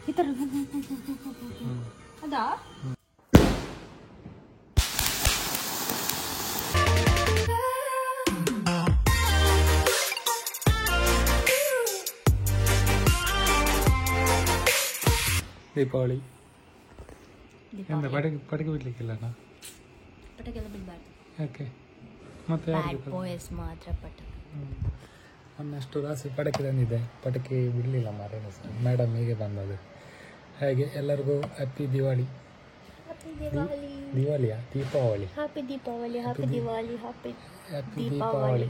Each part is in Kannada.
ಈ ಥರ ಅದಾ ದೀಪಾವಳಿ ಎಂತ ಪಟಾಕಿ ಬಿಡ್ಲಿಕ್ಕಿಲ್ಲ ಪಟಾಕಿ ಎಲ್ಲ ಬಿಡಬಾರ್ದು. ಯಾಕೆ ಮತ್ತೆ ಮಾತ್ರ ಪಟಾಕಿ. ಮೊನ್ನೆಷ್ಟು ರಾಶಿ ಪಟಾಕಿ ತಂದಿದ್ದೆ, ಪಟಾಕಿ ಬಿಡಲಿಲ್ಲ ಮಾರೇ ಸರ್. ಮೇಡಮ್ ಹೀಗೆ ಬಂದದು. ಹಾಗೆ ಎಲ್ಲರಿಗೂ ಹ್ಯಾಪಿ ದಿವಾಳಿ. ದಿವಾಳಿಯಾ ದೀಪಾವಳಿ? ಹ್ಯಾಪಿ ದೀಪಾವಳಿ, ಹ್ಯಾಪಿ ದಿವಾಳಿ, ಹ್ಯಾಪಿ ದೀಪಾವಳಿ.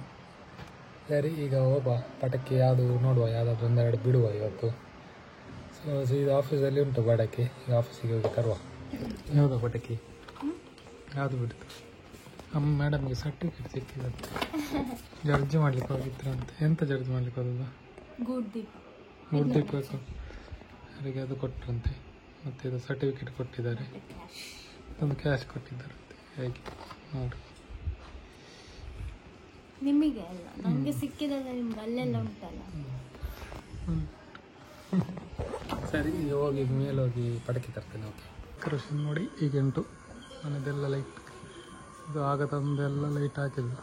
ಸರಿ, ಈಗ ಹೋಗುವ ಪಟಾಕಿ ಯಾವುದು ನೋಡುವ, ಯಾವುದಾದ್ರು ಒಂದೆರಡು ಬಿಡುವ ಇವತ್ತು. ಸೊ ಇದು ಆಫೀಸಲ್ಲಿ ಉಂಟು ಪಟಾಕಿ, ಈಗ ಆಫೀಸಿಗೆ ಹೋಗಿ ತರುವ. ಯಾವುದು ಪಟಾಕಿ ಯಾವುದು ಬಿಡ್ತು? ನಮ್ಮ ಮೇಡಮ್ಗೆ ಸರ್ಟಿಫಿಕೇಟ್ ಸಿಕ್ಕಿದಂತೆ, ಜಡ್ಜ್ ಮಾಡ್ಲಿಕ್ಕೆ ಹೋಗಿದ್ರಂತೆ. ಎಂತ ಜಡ್ಜ್ ಮಾಡ್ಲಿಕ್ಕೆ ಹೋದದ್ದು? ಗುಡ್ದೀಪ ಅವರಿಗೆ ಅದು ಕೊಟ್ಟರಂತೆ. ಮತ್ತು ಇದು ಸರ್ಟಿಫಿಕೇಟ್ ಕೊಟ್ಟಿದ್ದಾರೆ, ಒಂದು ಕ್ಯಾಶ್ ಕೊಟ್ಟಿದ್ದಾರಂತೆ. ಹೇಗೆ ನೋಡಿ, ನಿಮಗೆ ಅಲ್ಲ ನನಗೆ ಸಿಕ್ಕಿದಲ್ಲ, ನಿಮ್ಗೆ ಅಲ್ಲೆಲ್ಲ ಉಂಟಲ್ಲ. ಸರಿ, ಈಗ ಹೋಗಿ ಮೇಲೆ ಹೋಗಿ ಪಟಾಕಿ ತರ್ತೇನೆ. ಓಕೆ ಕೃಷಿ ನೋಡಿ, ಈಗ ಉಂಟು ಮನೆದೆಲ್ಲ ಲೈಟ್. ಇದು ಆಗ ತಂದೆಲ್ಲ ಲೈಟ್ ಹಾಕಿದ್ದು,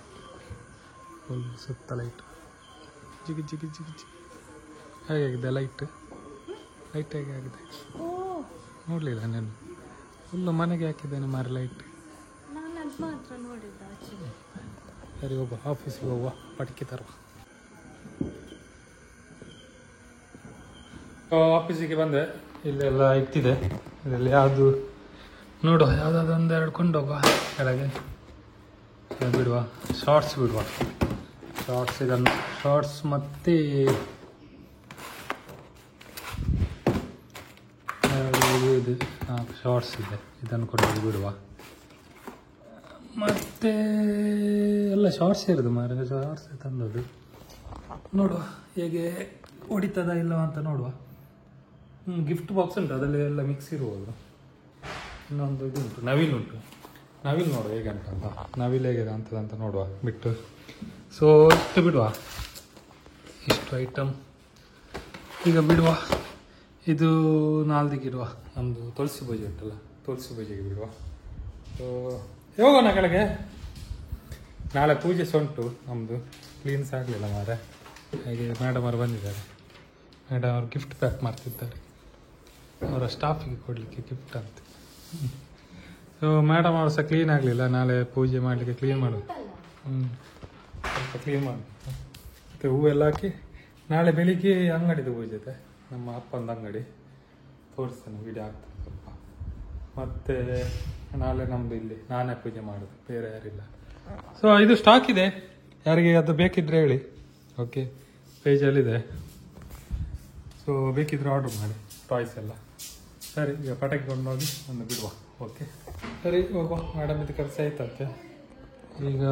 ಫುಲ್ ಸುತ್ತ ಲೈಟ್ ಜಿಗಿ ಜಿಗಿ ಜಿಗಿ ಜಿಗಿ. ಹೇಗಾಗಿದೆ ಲೈಟ್? ಲೈಟ್ ಹೇಗೆ ಆಗಿದೆ ನೋಡಲಿಲ್ಲ ನಾನು. ಫುಲ್ಲು ಮನೆಗೆ ಹಾಕಿದ್ದೇನೆ ಮಾರಿ ಲೈಟ್. ನಾನು ಅದು ಮಾತ್ರ ನೋಡಿದ್ದೆ. ಸರಿ, ಹೋಗುವ ಆಫೀಸಿಗೆ ಹೋಗುವ, ಪಟಾಕಿ ತರುವ. ಆಫೀಸಿಗೆ ಬಂದೆ, ಇಲ್ಲೆಲ್ಲ ಇಟ್ಟಿದೆ. ಇದರಲ್ಲಿ ಯಾವುದು ನೋಡುವ, ಯಾವುದಾದ್ರು ಒಂದೆರಡು ಕೊಂಡೋಗುವ ಕೆಳಗೆ. ಬಿಡುವ ಶಾರ್ಟ್ಸ್, ಬಿಡುವ ಶಾರ್ಟ್ಸ್. ಇದನ್ನು ಶಾರ್ಟ್ಸ್ ಮತ್ತು ಇದು ಶಾರ್ಟ್ಸ್ ಇದೆ, ಇದನ್ನು ಕೊಂಡೋಗಿ ಬಿಡುವ. ಮತ್ತು ಎಲ್ಲ ಶಾರ್ಟ್ಸ್ ಇರೋದು ಮಾರ, ಶಾರ್ಟ್ಸ್ ತಂದದ್ದು. ನೋಡುವ ಹೇಗೆ ಹೊಡಿತದ ಇಲ್ಲವ ಅಂತ ನೋಡುವ. ಗಿಫ್ಟ್ ಬಾಕ್ಸ್ ಉಂಟು, ಅದರಲ್ಲಿ ಎಲ್ಲ ಮಿಕ್ಸ್ ಇರುವುದು. ಇನ್ನೊಂದು ಇದು ಉಂಟು, ನವಿಲ್ ಉಂಟು. ನವಿಲ್ ನೋಡುವ ಹೇಗೆ ಉಂಟು ಅಂತ, ನವಿಲ್ ಹೇಗಿದೆ ಅಂತದಂತ ನೋಡುವ ಬಿಟ್ಟು. ಸೊ ಇಷ್ಟು ಬಿಡುವ, ಇಷ್ಟು ಐಟಮ್ ಈಗ ಬಿಡುವ. ಇದು ನಾಲ್ದಿಗೆ ಇಡುವ, ನಮ್ಮದು ತುಳಸಿ ಪೂಜೆ ಉಂಟಲ್ಲ, ತುಳಸಿ ಪೂಜೆಗೆ ಬಿಡುವ. ಸೊ ಹೋಗೋಣ ಕೆಳಗೆ. ನಾಳೆ ಪೂಜೆ ಸಹ ಉಂಟು ನಮ್ಮದು, ಕ್ಲೀನ್ಸ್ ಆಗಲಿಲ್ಲ ಮಾರೆ. ಹಾಗೆ ಮೇಡಮ್ ಅವರು ಬಂದಿದ್ದಾರೆ, ಮೇಡಮ್ ಅವರು ಗಿಫ್ಟ್ ಪ್ಯಾಕ್ ಮಾಡ್ತಿದ್ದಾರೆ ಅವರ ಸ್ಟಾಫಿಗೆ ಕೊಡಲಿಕ್ಕೆ ಗಿಫ್ಟ್ ಅಂತ. ಸೊ ಮೇಡಮ್ ಅವರು ಸಹ ಕ್ಲೀನ್ ಆಗಲಿಲ್ಲ, ನಾಳೆ ಪೂಜೆ ಮಾಡಲಿಕ್ಕೆ ಕ್ಲೀನ್ ಮಾಡೋದು. ಸ್ವಲ್ಪ ಕ್ಲೀನ್ ಮಾಡಿ ಮತ್ತು ಹೂವೆಲ್ಲ ಹಾಕಿ ನಾಳೆ ಬೆಳಿಗ್ಗೆ ಅಂಗಡಿದು ಪೂಜೆ ಇದೆ, ನಮ್ಮ ಅಪ್ಪಂದು ಅಂಗಡಿ. ತೋರಿಸ್ತೇನೆ, ವೀಡಿಯೋ ಆಗ್ತದೆ ಸ್ವಲ್ಪ. ಮತ್ತು ನಾಳೆ ನಮ್ಮದು ಇಲ್ಲಿ ನಾನೇ ಪೂಜೆ ಮಾಡೋದು, ಬೇರೆ ಯಾರಿಲ್ಲ. ಸೊ ಇದು ಸ್ಟಾಕ್ ಇದೆ, ಯಾರಿಗೆ ಅದು ಬೇಕಿದ್ರೆ ಹೇಳಿ. ಓಕೆ, ಪೇಜಲ್ಲಿದೆ. ಸೊ ಬೇಕಿದ್ರೆ ಆರ್ಡ್ರ್ ಮಾಡಿ ಟಾಯ್ಸ್ ಎಲ್ಲ. ಸರಿ, ಈಗ ಪಟಾಕಿ ಕೊಂಡೋಗಿ ಒಂದು ಬಿಡುವ. ಓಕೆ ಸರಿ, ಹೋಗುವ. ಮೇಡಮ್ ಇದು ಕೆಲಸ ಆಯ್ತಂತೆ. ಈಗ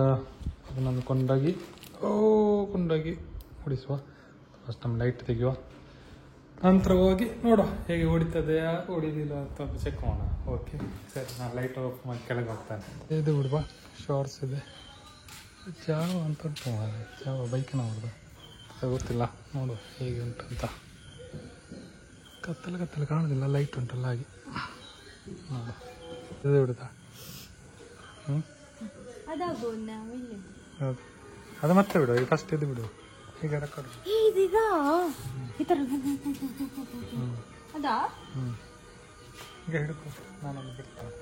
ಅದನ್ನೊಂದು ಕೊಂಡೋಗಿ ಹೊಡಿಸುವ. ಫಸ್ಟ್ ನಮ್ಮ ಲೈಟ್ ತೆಗೆಯುವ, ನಂತರ ಹೋಗಿ ನೋಡುವ ಹೇಗೆ ಹೊಡಿತದೆಯಾ ಹೊಡಿದಿಲ್ಲ ಅಂತ ಒಂದು ಚೆಕ್ ಮಾಡೋಣ. ಓಕೆ ಸರಿ, ನಾನು ಲೈಟ್ ಆಫ್ ಮಾಡಿ ಕೆಳಗೆ ಹೋಗ್ತಾನೆ. ಇದು ಬಿಡುವ, ಶಾರ್ಟ್ಸ್ ಇದೆ. ಜಾವ ಅಂತ ಉಂಟು ಮಾರೆ, ಜಾವ ಬೈಕಿನ ಹೊಡೆದು ಗೊತ್ತಿಲ್ಲ. ನೋಡು ಹೇಗೆ ಉಂಟು ಅಂತ. ಕತ್ತಲೆ ಕಾಣೋದಿಲ್ಲ, ಲೈಟ್ ಉಂಟಲ್ಲ ಹಾಗೆ. ನೋಡು ಇದು ಬಿಡುತ್ತಾ? ಹೌದು, ಅದು ಮತ್ತೆ ಬಿಡು. ಈಗ ಫಸ್ಟ್ ಇದು ಬಿಡು, ಈಗ ರೆಕಾರ್ಡ್. ಈಗ ಹಿಡ್ಕೊ, ನಾನೊಂದು ಬಿಡ್ತೇನೆ.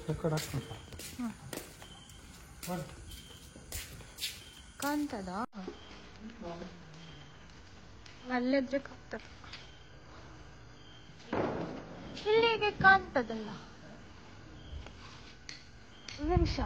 ರೆಕಾರ್ಡ್ ಹಾಕ್ತೀನಿ. ಕಾಣ್ತದ ಅಲ್ಲಿದ್ರೆ ಕಾಣ್ತದ, ಇಲ್ಲಿಗೆ ಕಾಣ್ತದಲ್ಲ. ನಿಮಿಷ,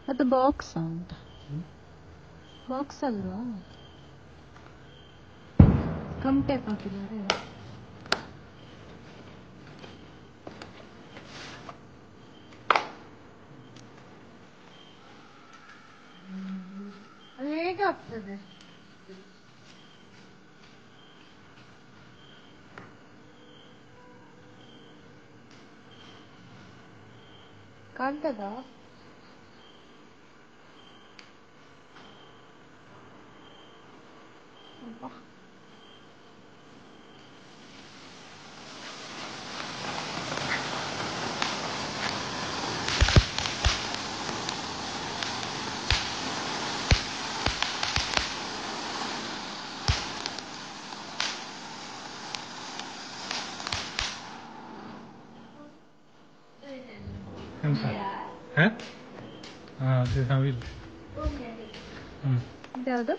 ಅದು ಬಾಕ್ಸ್ ಅಂತ ಬಾಕ್ಸ್ ಅಲ್ವಾ ಗಮ್ ಟೇಪ್ ಹಾಕಿದ್ದಾರೆ ಅದು ಹೇಗೆ ಆಗ್ತದೆ ಕಾಣ್ತದ ಯಾವುದು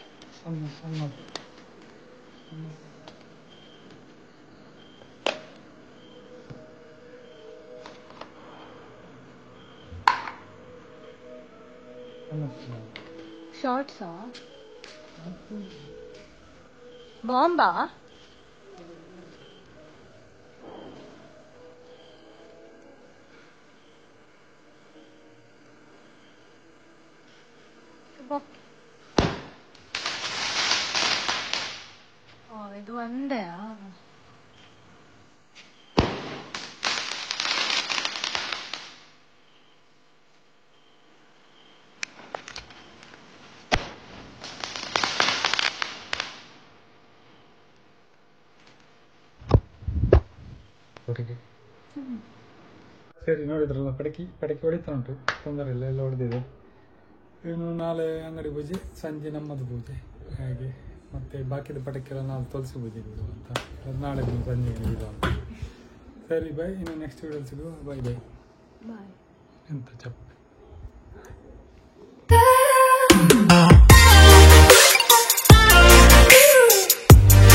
ಶಾರ್ಟ್ಸಾ ಬಾಂಬಾ ಇದು ಒಂದೇ ಸರಿ ನೋಡಿದ್ರಲ್ಲ ಪಡಕಿ ಹೊಡಿತಾ ಉಂಟು ತೊಂದರೆ ಇಲ್ಲ ಎಲ್ಲ ಹೊಡೆದಿದೆ ಇನ್ನು ನಾಳೆ ಅಂಗಡಿ ಪೂಜೆ ಸಂಜೆ ನಮ್ಮದು ಪೂಜೆ ಹಾಗೆ ಮತ್ತೆ ಬಾಕಿದ ಪಟಾಕಿಯೆಲ್ಲ ನಾವು ತುಳಸಿ ಪೂಜೆ ಬಿಡುವ ಅಂತ ಅದು ನಾಳೆ ಸಂಜೆ ಬಿಡುವ ಅಂತ ಸರಿ ಬಾಯ್ ಇನ್ನು ನೆಕ್ಸ್ಟ್ ವಿಡಿಯೋ ಸಿಗುವ ಬಾಯ್ ಬಾಯ್ ಎಂತ ಚಪ್ಪ